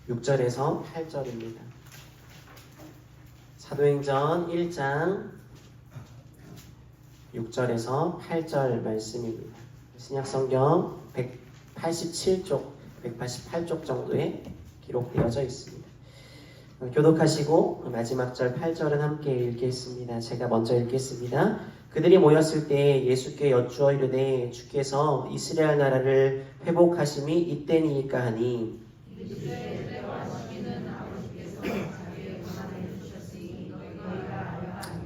6절에서 8절입니다. 사도행전 1장 6절에서 8절 말씀입니다. 신약성경 187쪽, 188쪽 정도에 기록되어져 있습니다. 교독하시고 마지막 절 8절은 함께 읽겠습니다. 제가 먼저 읽겠습니다. 그들이 모였을 때 예수께 여쭈어 이르되 주께서 이스라엘 나라를 회복하심이 이때니이까 하니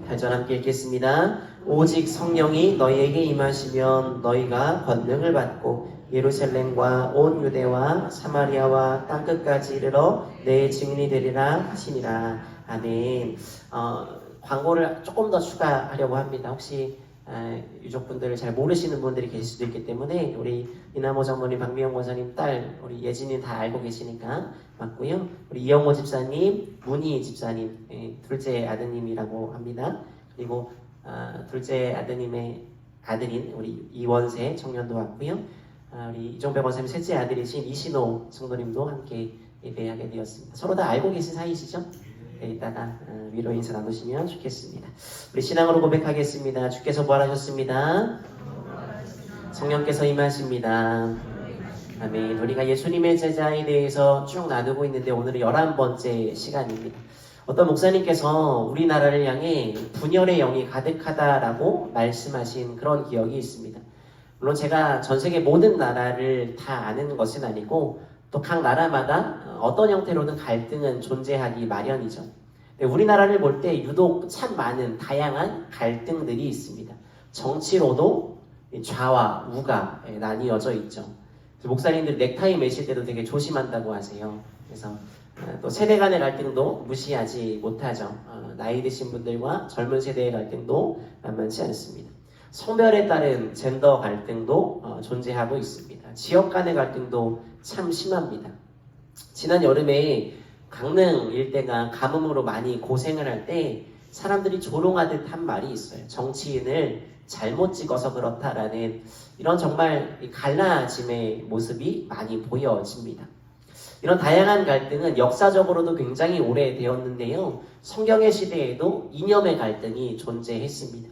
8절 함께 읽겠습니다. 오직 성령이 너희에게 임하시면 너희가 권능을 받고 예루살렘과 온 유대와 사마리아와 땅끝까지 이르러 내 증인이 되리라 하시니라. 아멘. 광고를 조금 더 추가하려고 합니다. 혹시 유족분들 잘 모르시는 분들이 계실 수도 있기 때문에 우리 이남호 장모님, 박미영 권사님 딸 우리 예진이 다 알고 계시니까 맞고요. 우리 이영호 집사님, 문희 집사님 둘째 아드님이라고 합니다. 그리고 둘째 아드님의 아들인 우리 이원세 청년도 왔고요. 우리 이종배 권사님 셋째 아들이신 이신호 성도님도 함께 예배하게 되었습니다. 서로 다 알고 계신 사이시죠? 네, 이따가 위로 인사 나누시면 좋겠습니다. 우리 신앙으로 고백하겠습니다. 주께서 부활하셨습니다. 성령께서 임하십니다. 아멘. 우리가 예수님의 제자에 대해서 쭉 나누고 있는데 오늘은 11번째 시간입니다. 어떤 목사님께서 우리나라를 향해 분열의 영이 가득하다라고 말씀하신 그런 기억이 있습니다. 물론 제가 전 세계 모든 나라를 다 아는 것은 아니고 또 각 나라마다 어떤 형태로든 갈등은 존재하기 마련이죠. 우리나라를 볼 때 유독 참 많은 다양한 갈등들이 있습니다. 정치로도 좌와 우가 나뉘어져 있죠. 목사님들 넥타이 매실 때도 되게 조심한다고 하세요. 그래서 또 세대 간의 갈등도 무시하지 못하죠. 나이 드신 분들과 젊은 세대의 갈등도 만만치 않습니다. 성별에 따른 젠더 갈등도 존재하고 있습니다. 지역 간의 갈등도 참 심합니다. 지난 여름에 강릉 일대가 가뭄으로 많이 고생을 할 때 사람들이 조롱하듯 한 말이 있어요. 정치인을 잘못 찍어서 그렇다라는 이런 정말 갈라짐의 모습이 많이 보여집니다. 이런 다양한 갈등은 역사적으로도 굉장히 오래되었는데요. 성경의 시대에도 이념의 갈등이 존재했습니다.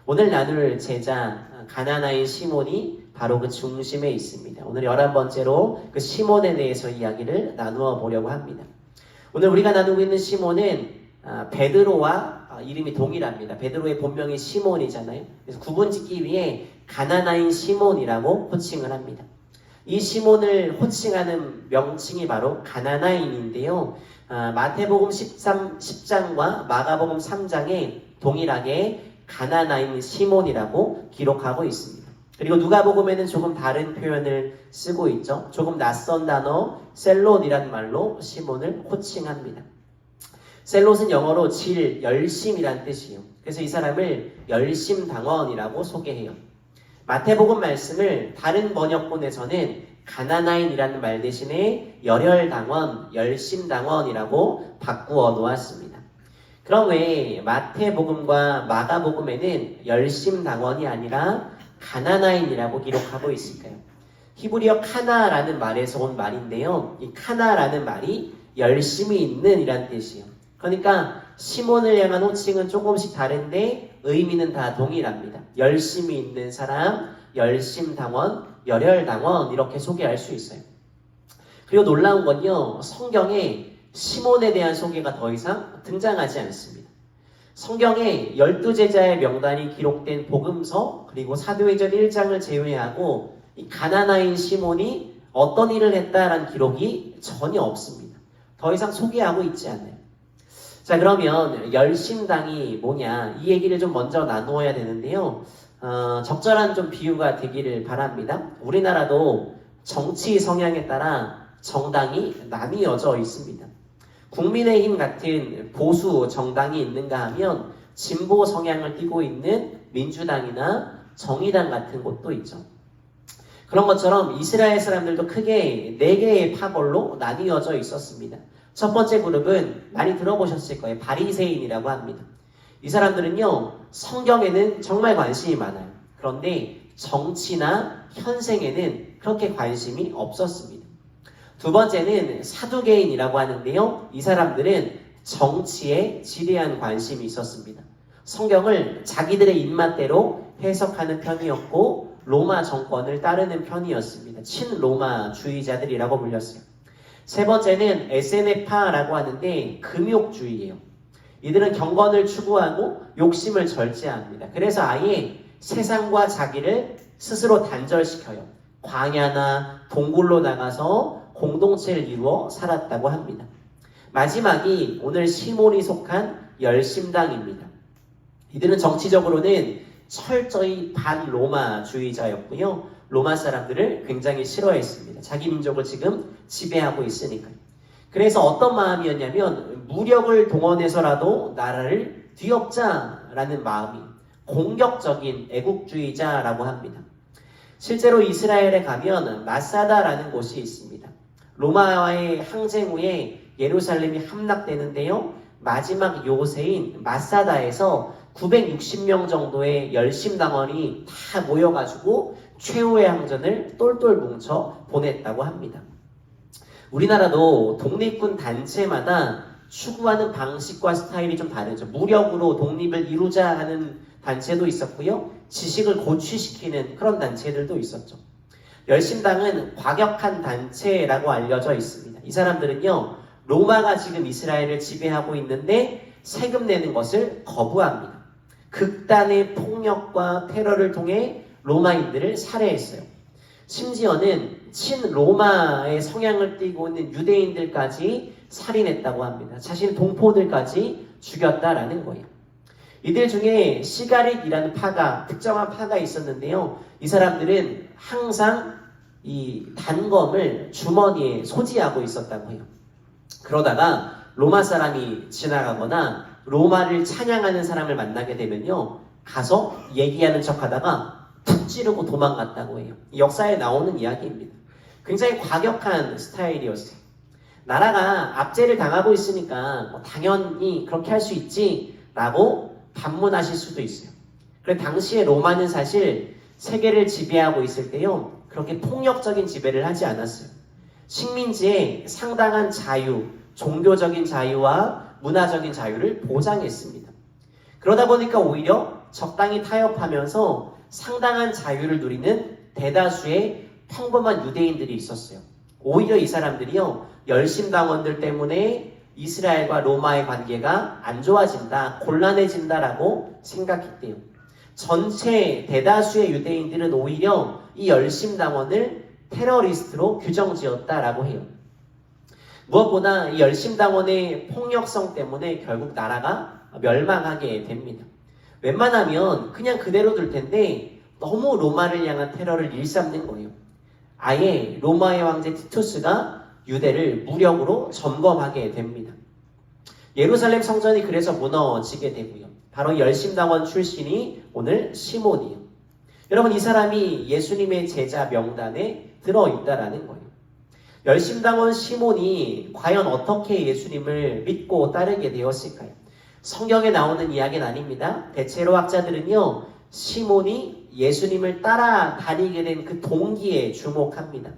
오늘 나눌 제자 가나나인 시몬이 바로 그 중심에 있습니다. 오늘 11번째로 그 시몬에 대해서 이야기를 나누어 보려고 합니다. 오늘 우리가 나누고 있는 시몬은 베드로와 이름이 동일합니다. 베드로의 본명이 시몬이잖아요. 그래서 구분짓기 위해 가나나인 시몬이라고 호칭을 합니다. 이 시몬을 호칭하는 명칭이 바로 가나나인인데요. 마태복음 10장과 마가복음 3장에 동일하게 가나나인 시몬이라고 기록하고 있습니다. 그리고 누가복음에는 조금 다른 표현을 쓰고 있죠. 조금 낯선 단어 셀롯이라는 말로 시몬을 호칭합니다. 셀롯은 영어로 질, 열심이란 뜻이에요. 그래서 이 사람을 열심당원이라고 소개해요. 마태복음 말씀을 다른 번역본에서는 가나나인이라는 말 대신에 열혈당원, 열심당원이라고 바꾸어 놓았습니다. 그럼 왜 마태복음과 마가복음에는 열심당원이 아니라 가나나인이라고 기록하고 있을까요? 히브리어 카나라는 말에서 온 말인데요. 이 카나라는 말이 열심이 있는 이란 뜻이에요. 그러니까 시몬을 향한 호칭은 조금씩 다른데 의미는 다 동일합니다. 열심이 있는 사람, 열심당원, 열혈당원 이렇게 소개할 수 있어요. 그리고 놀라운 건요. 성경에 시몬에 대한 소개가 더 이상 등장하지 않습니다. 성경에 12제자의 명단이 기록된 복음서 그리고 사도행전 1장을 제외하고 이 가나나인 시몬이 어떤 일을 했다라는 기록이 전혀 없습니다. 더 이상 소개하고 있지 않아요. 자, 그러면 열심당이 뭐냐 이 얘기를 좀 먼저 나누어야 되는데요. 적절한 좀 비유가 되기를 바랍니다. 우리나라도 정치 성향에 따라 정당이 나뉘어져 있습니다. 국민의힘 같은 보수 정당이 있는가 하면 진보 성향을 띠고 있는 민주당이나 정의당 같은 곳도 있죠. 그런 것처럼 이스라엘 사람들도 크게 4개의 파벌로 나뉘어져 있었습니다. 첫 번째 그룹은 많이 들어보셨을 거예요. 바리새인이라고 합니다. 이 사람들은요, 성경에는 정말 관심이 많아요. 그런데 정치나 현생에는 그렇게 관심이 없었습니다. 두 번째는 사두개인이라고 하는데요. 이 사람들은 정치에 지대한 관심이 있었습니다. 성경을 자기들의 입맛대로 해석하는 편이었고 로마 정권을 따르는 편이었습니다. 친로마주의자들이라고 불렸어요. 세 번째는 에세네파라고 하는데 금욕주의예요. 이들은 경건을 추구하고 욕심을 절제합니다. 그래서 아예 세상과 자기를 스스로 단절시켜요. 광야나 동굴로 나가서 공동체를 이루어 살았다고 합니다. 마지막이 오늘 시몬이 속한 열심당입니다. 이들은 정치적으로는 철저히 반로마주의자였고요. 로마 사람들을 굉장히 싫어했습니다. 자기 민족을 지금 지배하고 있으니까. 그래서 어떤 마음이었냐면 무력을 동원해서라도 나라를 뒤엎자라는 마음이 공격적인 애국주의자라고 합니다. 실제로 이스라엘에 가면 마사다라는 곳이 있습니다. 로마와의 항쟁 후에 예루살렘이 함락되는데요. 마지막 요새인 마사다에서 960명 정도의 열심당원이 다 모여가지고 최후의 항전을 똘똘 뭉쳐 보냈다고 합니다. 우리나라도 독립군 단체마다 추구하는 방식과 스타일이 좀 다르죠. 무력으로 독립을 이루자 하는 단체도 있었고요. 지식을 고취시키는 그런 단체들도 있었죠. 열심당은 과격한 단체라고 알려져 있습니다. 이 사람들은요, 로마가 지금 이스라엘을 지배하고 있는데 세금 내는 것을 거부합니다. 극단의 폭력과 테러를 통해 로마인들을 살해했어요. 심지어는 친로마의 성향을 띠고 있는 유대인들까지 살인했다고 합니다. 자신의 동포들까지 죽였다라는 거예요. 이들 중에 시가릿이라는 파가, 특정한 파가 있었는데요. 이 사람들은 항상 이 단검을 주머니에 소지하고 있었다고 해요. 그러다가 로마 사람이 지나가거나 로마를 찬양하는 사람을 만나게 되면요, 가서 얘기하는 척 하다가 툭 찌르고 도망갔다고 해요. 역사에 나오는 이야기입니다. 굉장히 과격한 스타일이었어요. 나라가 압제를 당하고 있으니까 당연히 그렇게 할 수 있지 라고 반문하실 수도 있어요. 그런데 당시에 로마는 사실 세계를 지배하고 있을 때요, 그렇게 폭력적인 지배를 하지 않았어요. 식민지에 상당한 자유, 종교적인 자유와 문화적인 자유를 보장했습니다. 그러다 보니까 오히려 적당히 타협하면서 상당한 자유를 누리는 대다수의 평범한 유대인들이 있었어요. 오히려 이 사람들이요, 열심당원들 때문에 이스라엘과 로마의 관계가 안 좋아진다, 곤란해진다라고 생각했대요. 전체 대다수의 유대인들은 오히려 이 열심당원을 테러리스트로 규정지었다라고 해요. 무엇보다 이 열심당원의 폭력성 때문에 결국 나라가 멸망하게 됩니다. 웬만하면 그냥 그대로 둘 텐데 너무 로마를 향한 테러를 일삼는 거예요. 아예 로마의 황제 티투스가 유대를 무력으로 점검하게 됩니다. 예루살렘 성전이 그래서 무너지게 되고요. 바로 열심당원 출신이 오늘 시몬이에요. 여러분, 이 사람이 예수님의 제자 명단에 들어있다라는 거예요. 열심당원 시몬이 과연 어떻게 예수님을 믿고 따르게 되었을까요? 성경에 나오는 이야기는 아닙니다. 대체로 학자들은요, 시몬이 예수님을 따라다니게 된 그 동기에 주목합니다.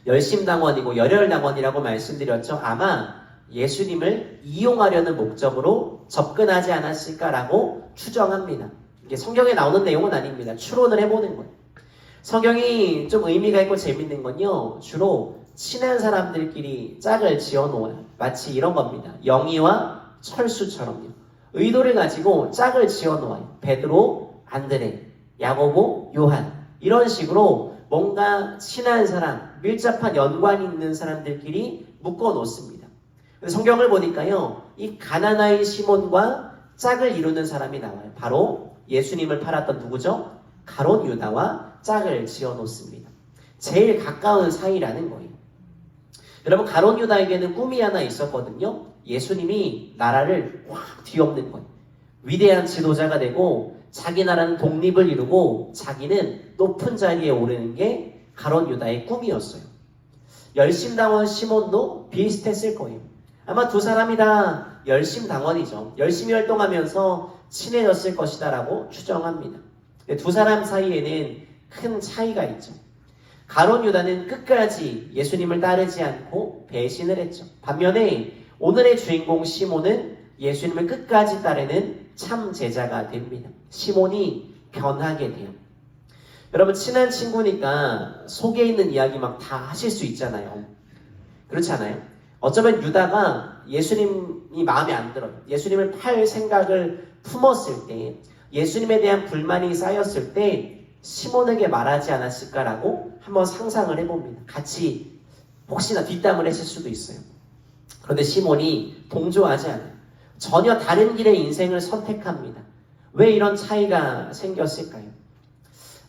열심당원이고 열혈당원이라고 말씀드렸죠. 아마 예수님을 이용하려는 목적으로 접근하지 않았을까라고 추정합니다. 이게 성경에 나오는 내용은 아닙니다. 추론을 해보는 거예요. 성경이 좀 의미가 있고 재밌는 건요, 주로 친한 사람들끼리 짝을 지어놓아요. 마치 이런 겁니다. 영희와 철수처럼요. 의도를 가지고 짝을 지어놓아요. 베드로, 안드레, 야고보, 요한, 이런 식으로 뭔가 친한 사람, 밀접한 연관이 있는 사람들끼리 묶어놓습니다. 성경을 보니까요, 이 가나나인 시몬과 짝을 이루는 사람이 나와요. 바로 예수님을 팔았던 누구죠? 가롯 유다와 짝을 지어놓습니다. 제일 가까운 사이라는 거예요. 여러분, 가롯 유다에게는 꿈이 하나 있었거든요. 예수님이 나라를 확 뒤엎는 거예요. 위대한 지도자가 되고 자기 나라는 독립을 이루고 자기는 높은 자리에 오르는 게 가롯 유다의 꿈이었어요. 열심당원 시몬도 비슷했을 거예요. 아마 두 사람이 다 열심당원이죠. 열심히 활동하면서 친해졌을 것이다 라고 추정합니다. 두 사람 사이에는 큰 차이가 있죠. 가룟 유다는 끝까지 예수님을 따르지 않고 배신을 했죠. 반면에 오늘의 주인공 시몬은 예수님을 끝까지 따르는 참 제자가 됩니다. 시몬이 변하게 돼요. 여러분, 친한 친구니까 속에 있는 이야기 막 다 하실 수 있잖아요. 그렇지 않아요? 어쩌면 유다가 예수님이 마음에 안 들어요. 예수님을 팔 생각을 품었을 때, 예수님에 대한 불만이 쌓였을 때 시몬에게 말하지 않았을까라고 한번 상상을 해봅니다. 같이 혹시나 뒷담을 했을 수도 있어요. 그런데 시몬이 동조하지 않아요. 전혀 다른 길의 인생을 선택합니다. 왜 이런 차이가 생겼을까요?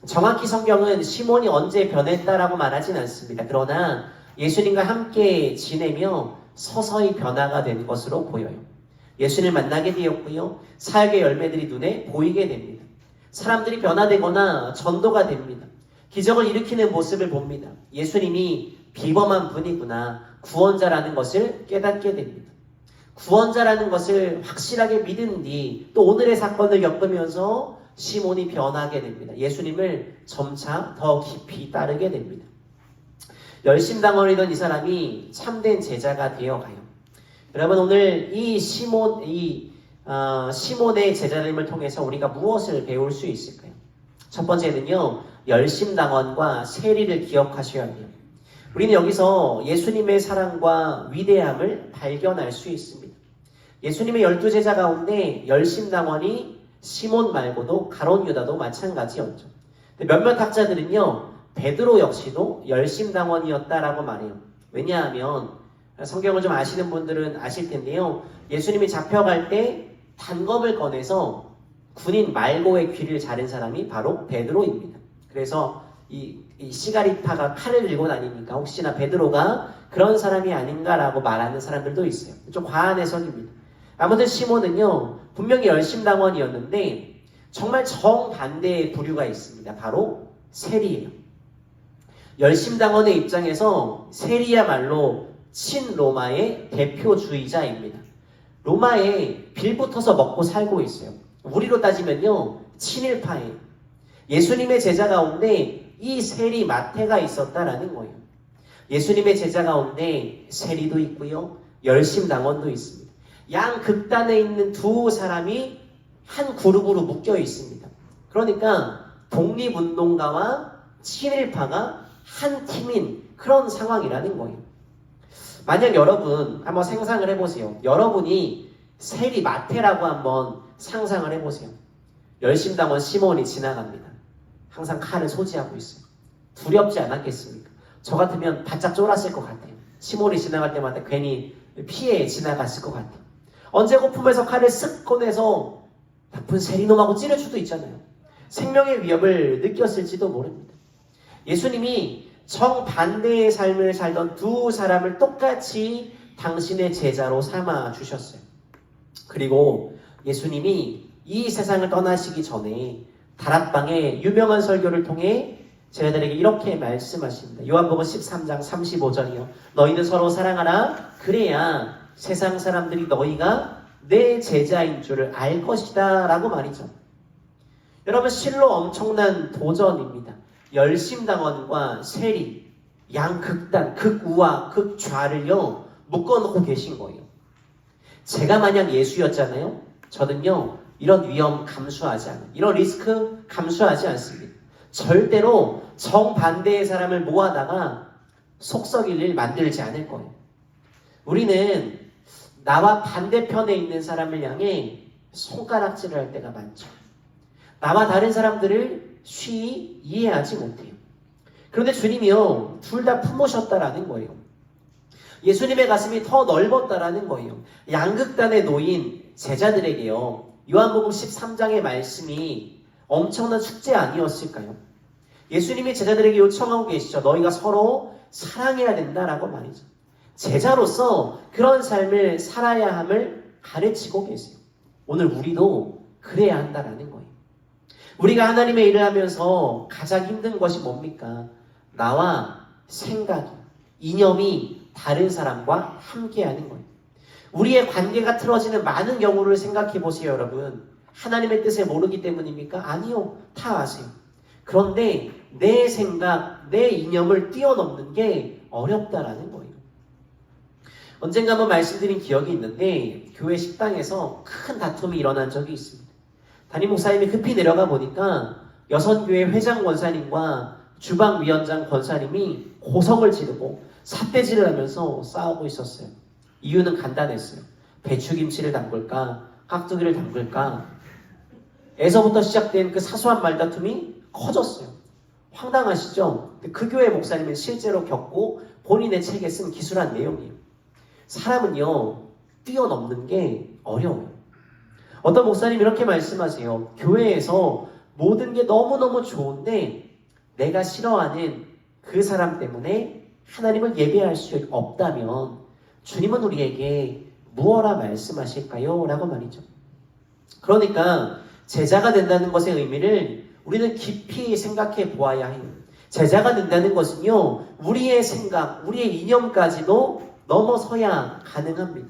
정확히 성경은 시몬이 언제 변했다라고 말하진 않습니다. 그러나 예수님과 함께 지내며 서서히 변화가 된 것으로 보여요. 예수님을 만나게 되었고요. 사역의 열매들이 눈에 보이게 됩니다. 사람들이 변화되거나 전도가 됩니다. 기적을 일으키는 모습을 봅니다. 예수님이 비범한 분이구나, 구원자라는 것을 깨닫게 됩니다. 구원자라는 것을 확실하게 믿은 뒤 또 오늘의 사건을 겪으면서 시몬이 변하게 됩니다. 예수님을 점차 더 깊이 따르게 됩니다. 열심당원이던 이 사람이 참된 제자가 되어가요. 여러분, 오늘 이 시몬의 제자됨을 통해서 우리가 무엇을 배울 수 있을까요? 첫 번째는요, 열심당원과 세리를 기억하셔야 돼요. 우리는 여기서 예수님의 사랑과 위대함을 발견할 수 있습니다. 예수님의 12제자 가운데 열심당원이 시몬 말고도 가룟 유다도 마찬가지였죠. 몇몇 학자들은요, 베드로 역시도 열심당원이었다라고 말해요. 왜냐하면 성경을 좀 아시는 분들은 아실 텐데요, 예수님이 잡혀갈 때 단검을 꺼내서 군인 말고의 귀를 자른 사람이 바로 베드로입니다. 그래서 이 시가리파가 칼을 들고 다니니까 혹시나 베드로가 그런 사람이 아닌가라고 말하는 사람들도 있어요. 좀 과한 해석입니다. 아무튼 시몬은요, 분명히 열심당원이었는데 정말 정반대의 부류가 있습니다. 바로 세리예요. 열심당원의 입장에서 세리야말로 친로마의 대표주의자입니다. 로마에 빌붙어서 먹고 살고 있어요. 우리로 따지면요, 친일파예요. 예수님의 제자 가운데 이 세리 마태가 있었다라는 거예요. 예수님의 제자 가운데 세리도 있고요, 열심당원도 있습니다. 양 극단에 있는 두 사람이 한 그룹으로 묶여 있습니다. 그러니까 독립운동가와 친일파가 한 팀인 그런 상황이라는 거예요. 만약 여러분 한번 상상을 해보세요. 여러분이 세리 마태라고 한번 상상을 해보세요. 열심당원 시몬이 지나갑니다. 항상 칼을 소지하고 있어요. 두렵지 않았겠습니까? 저 같으면 바짝 쫄았을 것 같아요. 시몬이 지나갈 때마다 괜히 피해 지나갔을 것 같아요. 언제 고품에서 칼을 쓱 꺼내서 나쁜 세리놈하고 찌를 수도 있잖아요. 생명의 위협을 느꼈을지도 모릅니다. 예수님이 정반대의 삶을 살던 두 사람을 똑같이 당신의 제자로 삼아 주셨어요. 그리고 예수님이 이 세상을 떠나시기 전에 다락방의 유명한 설교를 통해 제자들에게 이렇게 말씀하십니다. 요한복음 13장 35절이요. 너희는 서로 사랑하라. 그래야 세상 사람들이 너희가 내 제자인 줄을 알 것이다 라고 말이죠. 여러분, 실로 엄청난 도전입니다. 열심당원과 세리, 양극단, 극우와 극좌를요 묶어놓고 계신 거예요. 제가 만약 예수였잖아요. 저는요 이런 위험 감수하지 않아요. 이런 리스크 감수하지 않습니다. 절대로 정반대의 사람을 모아다가 속 썩일 일 만들지 않을 거예요. 우리는 나와 반대편에 있는 사람을 향해 손가락질을 할 때가 많죠. 나와 다른 사람들을 쉬이 이해하지 못해요. 그런데 주님이요 둘 다 품으셨다라는 거예요. 예수님의 가슴이 더 넓었다라는 거예요. 양극단에 놓인 제자들에게요 요한복음 13장의 말씀이 엄청난 축제 아니었을까요? 예수님이 제자들에게 요청하고 계시죠. 너희가 서로 사랑해야 된다라고 말이죠. 제자로서 그런 삶을 살아야 함을 가르치고 계세요. 오늘 우리도 그래야 한다라는 거예요. 우리가 하나님의 일을 하면서 가장 힘든 것이 뭡니까? 나와 생각이, 이념이 다른 사람과 함께하는 거예요. 우리의 관계가 틀어지는 많은 경우를 생각해 보세요, 여러분. 하나님의 뜻을 모르기 때문입니까? 아니요, 다 아세요. 그런데 내 생각, 내 이념을 뛰어넘는 게 어렵다라는 거예요. 언젠가 한번 말씀드린 기억이 있는데 교회 식당에서 큰 다툼이 일어난 적이 있습니다. 담임 목사님이 급히 내려가 보니까 여선교회 회장 권사님과 주방위원장 권사님이 고성을 지르고 삿대질을 하면서 싸우고 있었어요. 이유는 간단했어요. 배추김치를 담글까 깍두기를 담글까 에서부터 시작된 그 사소한 말다툼이 커졌어요. 황당하시죠? 그 교회 목사님은 실제로 겪고 본인의 책에 쓴 기술한 내용이에요. 사람은요 뛰어넘는 게 어려워요. 어떤 목사님이 이렇게 말씀하세요. 교회에서 모든 게 너무너무 좋은데 내가 싫어하는 그 사람 때문에 하나님을 예배할 수 없다면 주님은 우리에게 무엇라 말씀하실까요? 라고 말이죠. 그러니까 제자가 된다는 것의 의미를 우리는 깊이 생각해 보아야 해요. 제자가 된다는 것은요 우리의 생각, 우리의 이념까지도 넘어서야 가능합니다.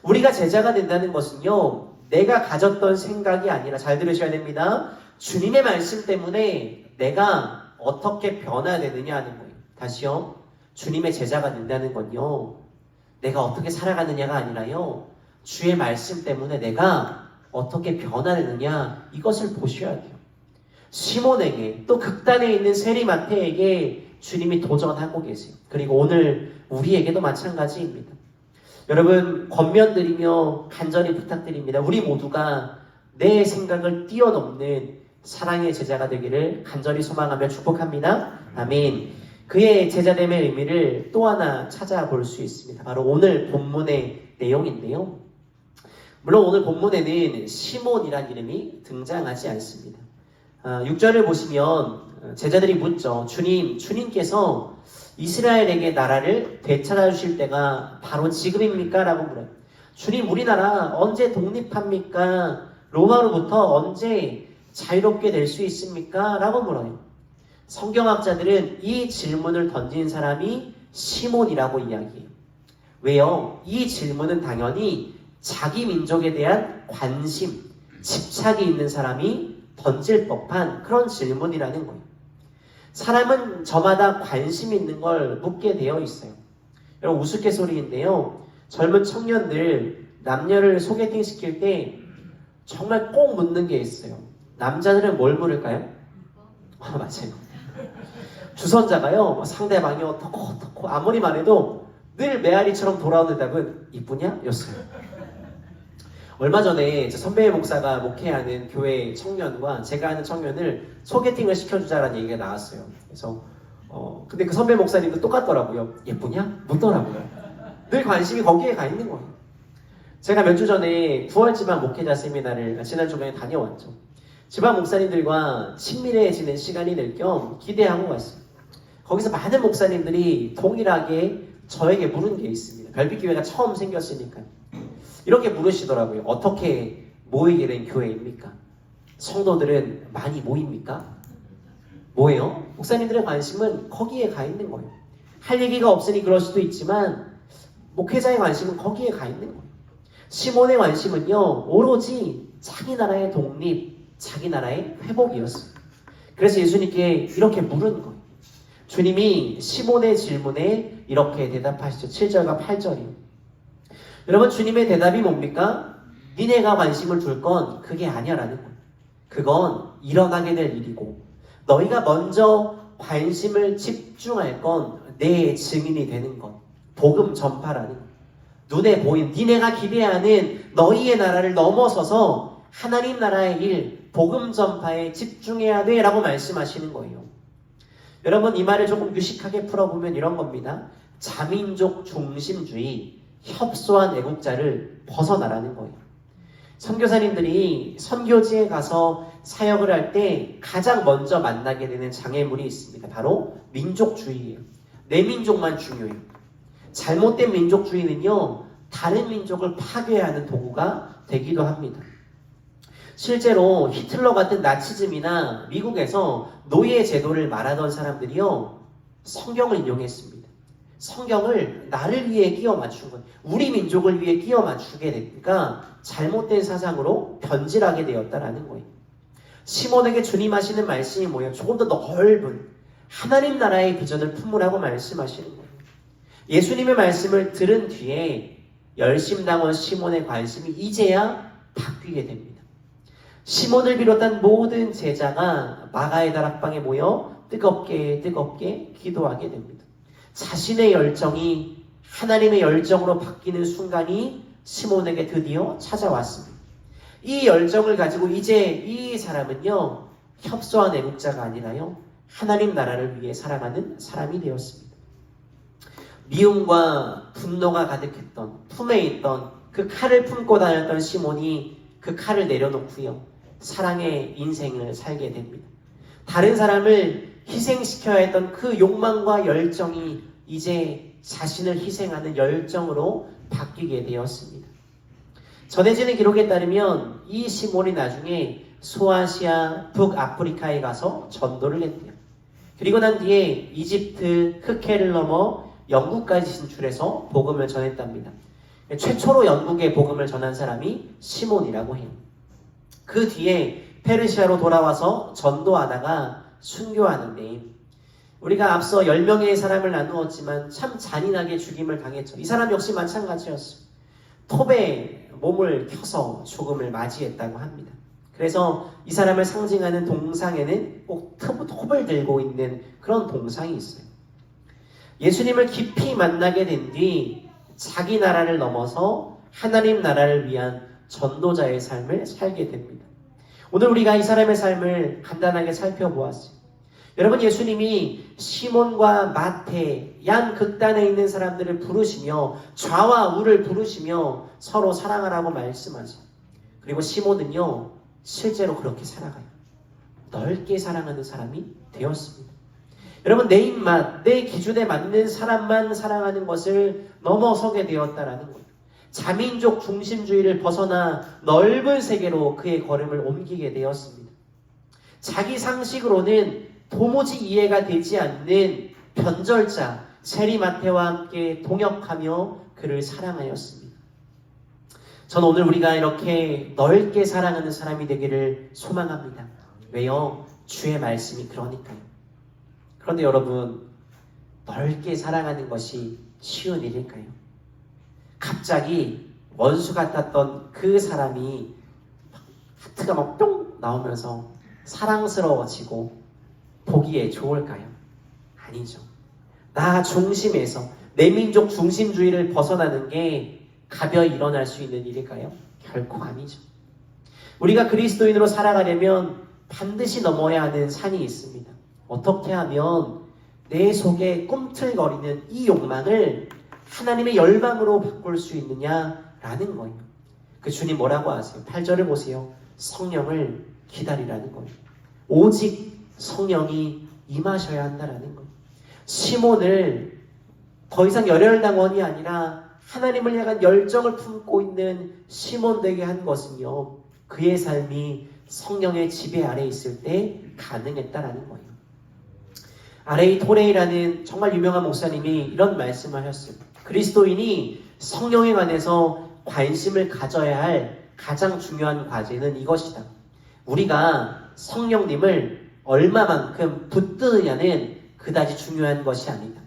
우리가 제자가 된다는 것은요 내가 가졌던 생각이 아니라, 잘 들으셔야 됩니다, 주님의 말씀 때문에 내가 어떻게 변화되느냐 하는 거예요. 다시요, 주님의 제자가 된다는 건요 내가 어떻게 살아가느냐가 아니라요 주의 말씀 때문에 내가 어떻게 변화되느냐, 이것을 보셔야 돼요. 시몬에게, 또 극단에 있는 세리마태에게 주님이 도전하고 계세요. 그리고 오늘 우리에게도 마찬가지입니다. 여러분, 권면드리며 간절히 부탁드립니다. 우리 모두가 내 생각을 뛰어넘는 사랑의 제자가 되기를 간절히 소망하며 축복합니다. 아멘. 그의 제자됨의 의미를 또 하나 찾아볼 수 있습니다. 바로 오늘 본문의 내용인데요. 물론 오늘 본문에는 시몬이라는 이름이 등장하지 않습니다. 6절을 보시면 제자들이 묻죠. 주님께서 이스라엘에게 나라를 되찾아 주실 때가 바로 지금입니까? 라고 물어요. 주님, 우리나라 언제 독립합니까? 로마로부터 언제 자유롭게 될 수 있습니까? 라고 물어요. 성경학자들은 이 질문을 던진 사람이 시몬이라고 이야기해요. 왜요? 이 질문은 당연히 자기 민족에 대한 관심, 집착이 있는 사람이 던질 법한 그런 질문이라는 거예요. 사람은 저마다 관심 있는 걸 묻게 되어 있어요. 여러분, 우스갯소리인데요. 젊은 청년들 남녀를 소개팅 시킬 때 정말 꼭 묻는 게 있어요. 남자들은 뭘 물을까요? 맞아요. 주선자가요, 상대방이 어떻고 아무리 말해도 늘 메아리처럼 돌아오는 답은 이쁘냐? 였어요. 얼마 전에 선배 목사가 목회하는 교회 청년과 제가 아는 청년을 소개팅을 시켜주자라는 얘기가 나왔어요. 그래서 근데 그 선배 목사님도 똑같더라고요. 예쁘냐? 묻더라고요. 늘 관심이 거기에 가 있는 거예요. 제가 몇 주 전에 9월 지방 목회자 세미나를 지난 주말에 다녀왔죠. 지방 목사님들과 친밀해지는 시간이 될 겸 기대하고 왔어요. 거기서 많은 목사님들이 동일하게 저에게 물은 게 있습니다. 별빛교회가 처음 생겼으니까. 이렇게 물으시더라고요. 어떻게 모이게 된 교회입니까? 성도들은 많이 모입니까? 뭐예요? 목사님들의 관심은 거기에 가 있는 거예요. 할 얘기가 없으니 그럴 수도 있지만 목회자의 관심은 거기에 가 있는 거예요. 시몬의 관심은요 오로지 자기 나라의 독립, 자기 나라의 회복이었어요. 그래서 예수님께 이렇게 물은 거예요. 주님이 시몬의 질문에 이렇게 대답하시죠. 7절과 8절이요. 여러분, 주님의 대답이 뭡니까? 니네가 관심을 둘 건 그게 아니야라는 거예요. 그건 일어나게 될 일이고 너희가 먼저 관심을 집중할 건 내 증인이 되는 것, 복음 전파라는 것. 눈에 보인 니네가 기대하는 너희의 나라를 넘어서서 하나님 나라의 일, 복음 전파에 집중해야 돼 라고 말씀하시는 거예요. 여러분, 이 말을 조금 유식하게 풀어보면 이런 겁니다. 자민족 중심주의, 협소한 애국자를 벗어나라는 거예요. 선교사님들이 선교지에 가서 사역을 할 때 가장 먼저 만나게 되는 장애물이 있습니다. 바로 민족주의예요. 내 민족만 중요해요. 잘못된 민족주의는요 다른 민족을 파괴하는 도구가 되기도 합니다. 실제로 히틀러 같은 나치즘이나 미국에서 노예 제도를 말하던 사람들이요 성경을 인용했습니다. 성경을 나를 위해 끼워 맞춘 거예요. 우리 민족을 위해 끼워 맞추게 되니까 잘못된 사상으로 변질하게 되었다라는 거예요. 시몬에게 주님 하시는 말씀이 뭐예요? 조금 더 넓은 하나님 나라의 비전을 품으라고 말씀하시는 거예요. 예수님의 말씀을 들은 뒤에 열심당원 시몬의 관심이 이제야 바뀌게 됩니다. 시몬을 비롯한 모든 제자가 마가의 다락방에 모여 뜨겁게 기도하게 됩니다. 자신의 열정이 하나님의 열정으로 바뀌는 순간이 시몬에게 드디어 찾아왔습니다. 이 열정을 가지고 이제 이 사람은요, 협소한 애국자가 아니라요, 하나님 나라를 위해 살아가는 사람이 되었습니다. 미움과 분노가 가득했던, 품에 있던 그 칼을 품고 다녔던 시몬이 그 칼을 내려놓고요, 사랑의 인생을 살게 됩니다. 다른 사람을 희생시켜야 했던 그 욕망과 열정이 이제 자신을 희생하는 열정으로 바뀌게 되었습니다. 전해지는 기록에 따르면 이 시몬이 나중에 소아시아 북아프리카에 가서 전도를 했대요. 그리고 난 뒤에 이집트 흑해를 넘어 영국까지 진출해서 복음을 전했답니다. 최초로 영국에 복음을 전한 사람이 시몬이라고 해요. 그 뒤에 페르시아로 돌아와서 전도하다가 순교하는데, 우리가 앞서 10명의 사람을 나누었지만 참 잔인하게 죽임을 당했죠. 이 사람 역시 마찬가지였어요. 톱에 몸을 켜서 죽음을 맞이했다고 합니다. 그래서 이 사람을 상징하는 동상에는 꼭 톱을 들고 있는 그런 동상이 있어요. 예수님을 깊이 만나게 된 뒤 자기 나라를 넘어서 하나님 나라를 위한 전도자의 삶을 살게 됩니다. 오늘 우리가 이 사람의 삶을 간단하게 살펴보았어요. 여러분, 예수님이 시몬과 마태, 양 극단에 있는 사람들을 부르시며 좌와 우를 부르시며 서로 사랑하라고 말씀하세요. 그리고 시몬은요, 실제로 그렇게 살아가요. 넓게 사랑하는 사람이 되었습니다. 여러분, 내 입맛, 내 기준에 맞는 사람만 사랑하는 것을 넘어서게 되었다라는 거예요. 자민족 중심주의를 벗어나 넓은 세계로 그의 걸음을 옮기게 되었습니다. 자기 상식으로는 도무지 이해가 되지 않는 변절자 세리마태와 함께 동역하며 그를 사랑하였습니다. 저는 오늘 우리가 이렇게 넓게 사랑하는 사람이 되기를 소망합니다. 왜요? 주의 말씀이 그러니까요. 그런데 여러분, 넓게 사랑하는 것이 쉬운 일일까요? 갑자기 원수 같았던 그 사람이 하트가 막 뿅 나오면서 사랑스러워지고 보기에 좋을까요? 아니죠. 나 중심에서 내 민족 중심주의를 벗어나는 게 가벼이 일어날 수 있는 일일까요? 결코 아니죠. 우리가 그리스도인으로 살아가려면 반드시 넘어야 하는 산이 있습니다. 어떻게 하면 내 속에 꿈틀거리는 이 욕망을 하나님의 열방으로 바꿀 수 있느냐라는 거예요. 그 주님 뭐라고 하세요? 8절을 보세요. 성령을 기다리라는 거예요. 오직 성령이 임하셔야 한다라는 거예요. 시몬을 더 이상 열혈당원이 아니라 하나님을 향한 열정을 품고 있는 시몬 되게 한 것은요, 그의 삶이 성령의 지배 아래 있을 때 가능했다라는 거예요. R.A. 토레이라는 정말 유명한 목사님이 이런 말씀을 하셨어요. 그리스도인이 성령에 관해서 관심을 가져야 할 가장 중요한 과제는 이것이다. 우리가 성령님을 얼마만큼 붙드느냐는 그다지 중요한 것이 아니다.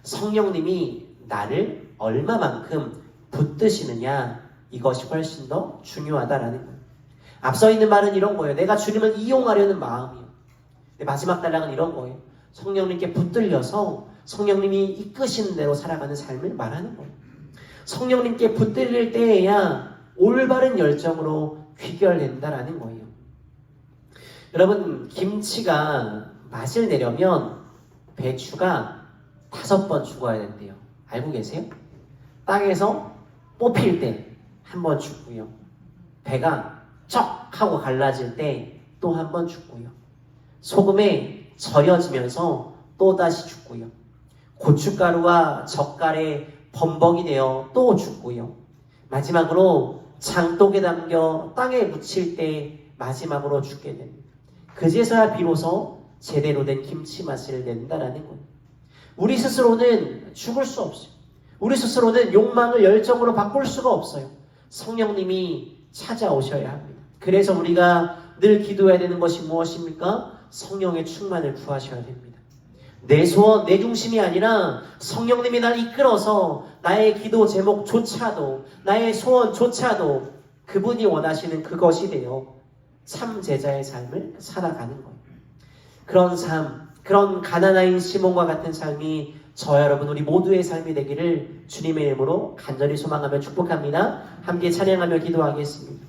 성령님이 나를 얼마만큼 붙드시느냐, 이것이 훨씬 더 중요하다라는 거예요. 앞서 있는 말은 이런 거예요. 내가 주님을 이용하려는 마음이요. 마지막 단락은 이런 거예요. 성령님께 붙들려서 성령님이 이끄시는 대로 살아가는 삶을 말하는 거예요. 성령님께 붙들릴 때에야 올바른 열정으로 귀결된다라는 거예요. 여러분, 김치가 맛을 내려면 배추가 5번 죽어야 된대요. 알고 계세요? 땅에서 뽑힐 때 한 번 죽고요. 배가 쩍 하고 갈라질 때 또 한 번 죽고요. 소금에 절여지면서 또다시 죽고요. 고춧가루와 젓갈에 범벅이 되어 또 죽고요. 마지막으로 장독에 담겨 땅에 묻힐 때 마지막으로 죽게 됩니다. 그제서야 비로소 제대로 된 김치 맛을 낸다라는 거예요. 우리 스스로는 죽을 수 없어요. 우리 스스로는 욕망을 열정으로 바꿀 수가 없어요. 성령님이 찾아오셔야 합니다. 그래서 우리가 늘 기도해야 되는 것이 무엇입니까? 성령의 충만을 구하셔야 됩니다. 내 소원, 내 중심이 아니라 성령님이 날 이끌어서 나의 기도 제목조차도, 나의 소원조차도 그분이 원하시는 그것이 되어 참 제자의 삶을 살아가는 거예요. 그런 삶, 그런 가나나인 시몬과 같은 삶이 저 여러분 우리 모두의 삶이 되기를 주님의 이름으로 간절히 소망하며 축복합니다. 함께 찬양하며 기도하겠습니다.